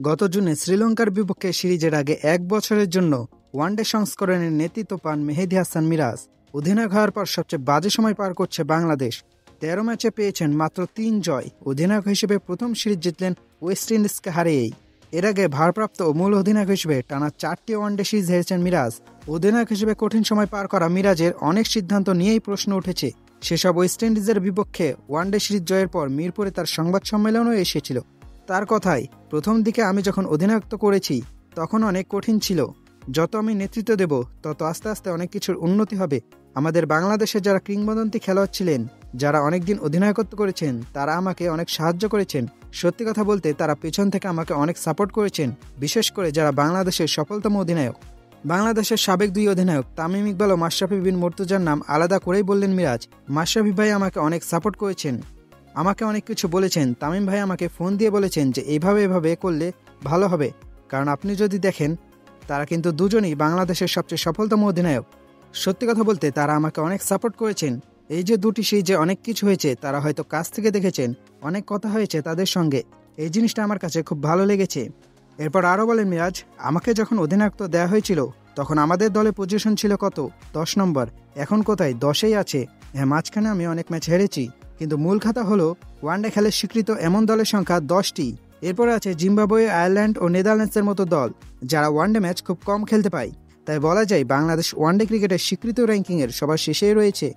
গত জুনে শ্রীলঙ্কার বিপক্ষে সিরিজের আগে 1 বছরের জন্য ওয়ানডে সংস্করণের নেতৃত্ব পান মেহেদী হাসান মিরাজ। অধিনায়ক হওয়ার পর সবচেয়ে বাজে সময় পার করছে বাংলাদেশ। 13 ম্যাচে পেয়েছেন মাত্র 3 জয়। অধিনায়ক হিসেবে প্রথম সিরিজ জিতলেন ওয়েস্ট ইন্ডিজকে হারিয়েই। এর আগে ভারপ্রাপ্ত ও মূল অধিনায়ক হিসেবে টানা 4টি ওয়ানডে সিরিজ হেরেছেন মিরাজ। অধিনায়ক হিসেবে কঠিন সময় পার করা মিরাজের অনেক সিদ্ধান্ত নিয়েই প্রশ্ন উঠেছে। সেসব ওয়েস্ট ইন্ডিজের বিপক্ষে ওয়ানডে সিরিজ জয়ের পর মিরপুরে তার সংবাদ সম্মেলনও এসেছিল। তার কথায়, প্রথম দিকে আমি যখন অধিনায়কত্ব করেছি তখন অনেক কঠিন ছিল। যত আমি নেতৃত্ব দেব তত আস্তে আস্তে অনেক কিছুর উন্নতি হবে। আমাদের বাংলাদেশে যারা কিংবদন্তি খেলোয়াড় ছিলেন, যারা অনেকদিন অধিনায়কত্ব করেছেন, তারা আমাকে অনেক সাহায্য করেছেন। সত্যি কথা বলতে তারা পেছন থেকে আমাকে অনেক সাপোর্ট করেছেন, বিশেষ করে যারা বাংলাদেশের সফলতম অধিনায়ক। বাংলাদেশের সাবেক 2 অধিনায়ক তামিম ইকবাল ও মাশরাফি বিন মুর্তজার নাম আলাদা করেই বললেন মিরাজ। মাশরাফি ভাই আমাকে অনেক সাপোর্ট করেছেন, আমাকে অনেক কিছু বলেছেন। তামিম ভাই আমাকে ফোন দিয়ে বলেছেন যে এভাবে করলে ভালো হবে, কারণ আপনি যদি দেখেন তারা কিন্তু দুজনেই বাংলাদেশের সবচেয়ে সফলতম অধিনায়ক। সত্যি কথা বলতে তারা আমাকে অনেক সাপোর্ট করেছেন। এই যে 2টি সিরিজে অনেক কিছু হয়েছে, তারা হয়তো কাছ থেকে দেখেছেন, অনেক কথা হয়েছে তাদের সঙ্গে। এই জিনিসটা আমার কাছে খুব ভালো লেগেছে। এরপর আরও বলেন মিরাজ, আমাকে যখন অধিনায়কত্ব দেওয়া হয়েছিল তখন আমাদের দলে পজিশন ছিল কত? 10 নম্বর। এখন কোথায়? 10এই আছে। হ্যাঁ, মাঝখানে আমি অনেক ম্যাচ হেরেছি, কিন্তু মূল খাতা হলো ওয়ানডে খেলার স্বীকৃত এমন দলের সংখ্যা 10টি। এরপরে আছে জিম্বাবুয়ে, আয়ারল্যান্ড ও নেদারল্যান্ডসের মতো দল, যারা ওয়ানডে ম্যাচ খুব কম খেলতে পায়। তাই বলা যায় বাংলাদেশ ওয়ানডে ক্রিকেটের স্বীকৃত র্যাঙ্কিংয়ের সবার শেষেই রয়েছে।